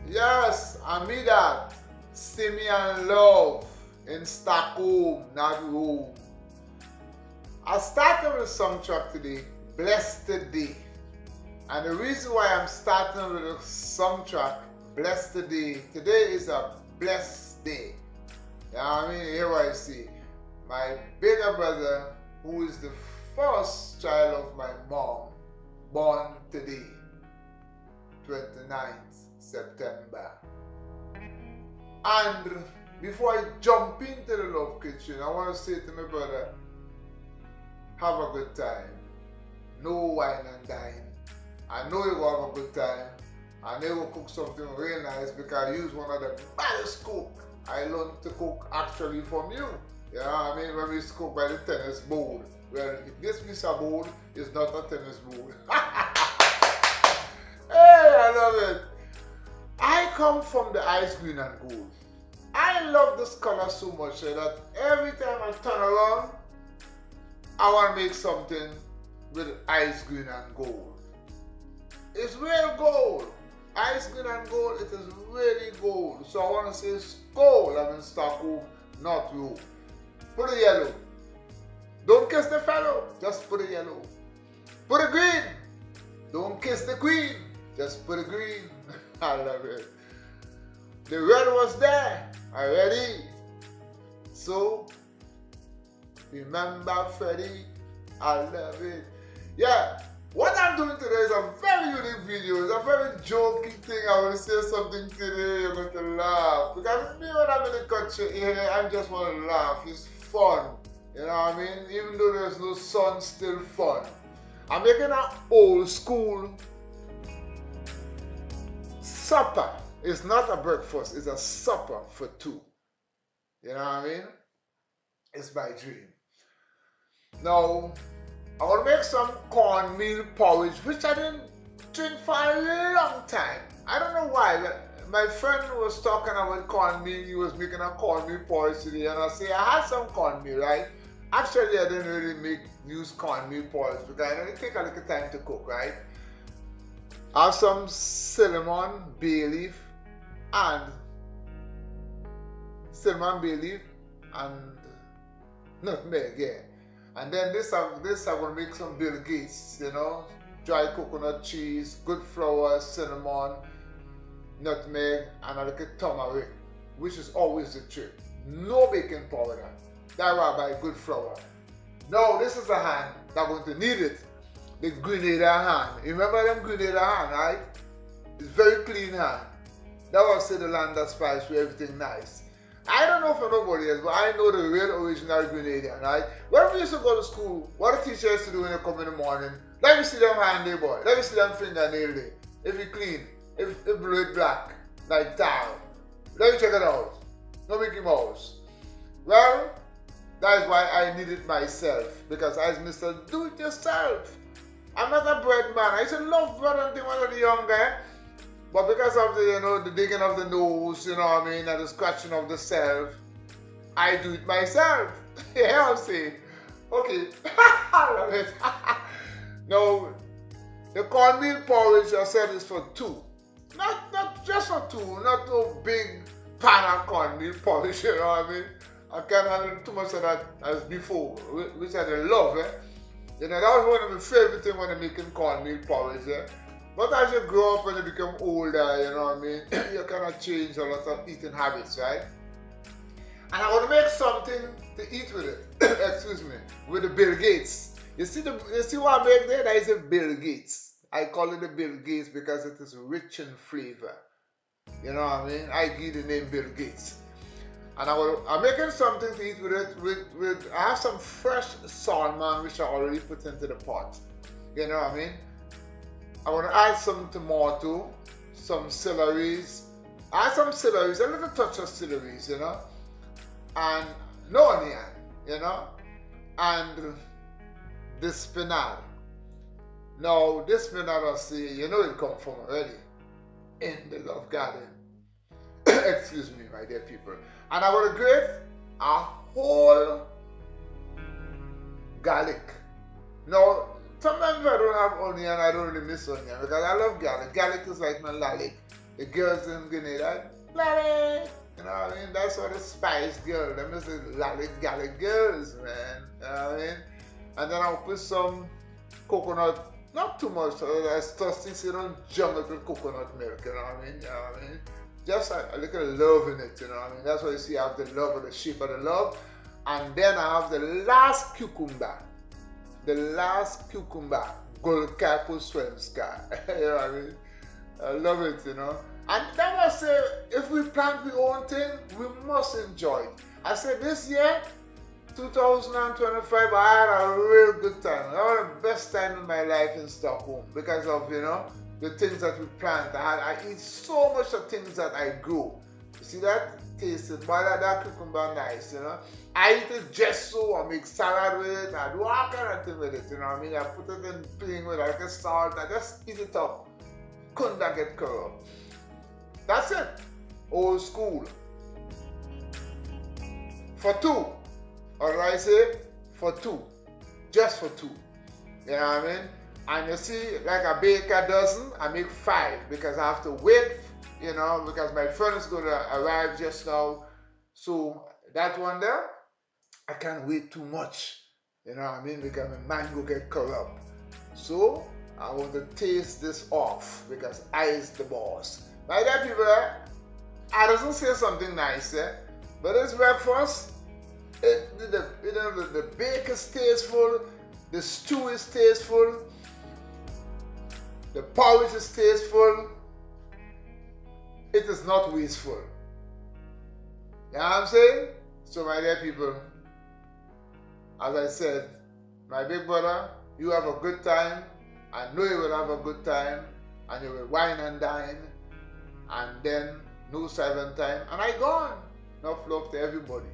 Yes, I mean that. Simeon Love in Stockholm, not Rome. I started with a song track today, Blessed Day. And the reason why I'm starting with a song track, Blessed Day, today is a blessed day. You know what I mean? Here I see my bigger brother, who is the first child of my mom, born today, 29th September. And before I jump into the love kitchen, I want to say to my brother, have a good time. No wine and dine. I know you will have a good time. I know you will cook something real nice because I use one of the baddest cook. I learned to cook actually from you. You know what I mean? When we used to cook by the tennis board. Well, this piece of board is not a tennis board. Hey, I love it. I come from the ice green and gold. I love this color so much that every time I turn around, I want to make something with ice green and gold. It's real gold. Ice green and gold, it is really gold. So I want to say it's gold. I'm in Stockholm, not you. Put the yellow. Don't kiss the fellow, just put the yellow. Put the green. Don't kiss the queen, just put the green. I love it. The red was there already. So, remember Freddie, I love it. Yeah, what I'm doing today is a very unique video. It's a very joking thing. I will say something today, you're going to laugh. Because me, when I'm in the country here, I just want to laugh. It's fun. You know what I mean? Even though there's no sun, still fun. I'm making an old school supper. It's not a breakfast, it's a supper for two. You know what I mean? It's my dream. Now, I want to make some cornmeal porridge, which I didn't drink for a long time. I don't know why, but my friend was talking about cornmeal. He was making a cornmeal porridge today, and I say, I had some cornmeal, right? Actually, I didn't really use cornmeal porridge because it take a little time to cook, right? I have some cinnamon, bay leaf, and nutmeg, yeah. And then this I'm gonna make some Bill Gates, you know, dry coconut cheese, good flour, cinnamon, nutmeg, and a little turmeric, which is always the trick. No baking powder. That's why I buy good flour. Now this is a hand that's going to need it. The Grenada hand. You remember them Grenada hand, right? It's very clean hand. That was say the land of spice where everything nice. I don't know for nobody else, but I know the real original Grenadian, right? When we used to go to school, what the teacher used to do when they come in the morning, let me see them hand there, boy. Let me see them fingernail there. If it clean, if it blue black, like tile. Let me check it out. No Mickey Mouse. Well, that is why I need it myself. Because I was Mr. Do It Yourself. I'm not a bread man. I used to love bread until when I was younger. But because of the, the digging of the nose, you know what I mean, and the scratching of the self, I do it myself. Yeah, I'm saying. Okay. I love it. Now, the cornmeal porridge I said is for two. Not just for two, not no big pan of cornmeal porridge, you know what I mean? I can't handle too much of that as before, which I love, eh? You know, that was one of my favorite things when I'm making cornmeal porridge, eh? But as you grow up and you become older, you know what I mean, you kind of change a lot of eating habits, right? And I want to make something to eat with it, excuse me, with the Bill Gates. You see what I make there? That is a Bill Gates. I call it the Bill Gates because it is rich in flavor. You know what I mean? I give the name Bill Gates. And I'm making something to eat with it. I have some fresh salmon which I already put into the pot. You know what I mean? I want to add some tomato, some celeries. Add some celeries, a little touch of celeries, you know, and no onion, you know, and this spinach. Now, this spinach, I see, you know it come from already in the Love Garden. Excuse me, my dear people. And I want to grate a whole garlic. Now, sometimes if I don't have onion, I don't really miss onion because I love garlic. Garlic is like my lalik. The girls in Grenada, lolly. You know what I mean? That's what the Spice Girl, them is the lolly galley girls, man. You know what I mean? And then I'll put some coconut, not too much, so that's thirsty, so you don't jungle with coconut milk, you know what I mean? You know what I mean? Just a little love in it, you know what I mean? That's why you see I have the love of the shape of the love. And then I have the last cucumber. The last cucumber, Golkapo Svenska. You know what I mean? I love it, you know. And then I say, if we plant the own thing, we must enjoy it. I said this year, 2025, I had a real good time. I had the best time in my life in Stockholm because of, you know, the things that we plant. I eat so much of things that I grow. You see that? Taste it. But that cucumber nice, you know. I eat it just so. I make salad with it. I do all kind of thing with it, you know what I mean? I put it in thing with like a salt. I just eat it up. Couldn't that get corrupt? That's it. Old school. For two. Or I say for two. Just for two. You know what I mean? And you see, like I bake a dozen, I make 5 because I have to wait, you know, because my friend is going to arrive just now. So that one there, I can't wait too much. You know what I mean? Because my mind will get corrupt. So I want to taste this off because I is the boss. My dear people, I doesn't say something nice, but it's breakfast. The bake is tasteful, the stew is tasteful, the porridge is tasteful. It is not wasteful. You know what I'm saying? So my dear people, as I said, my big brother, you have a good time. I know you will have a good time, and you will wine and dine, and then no silent time, and I gone. Enough love to everybody.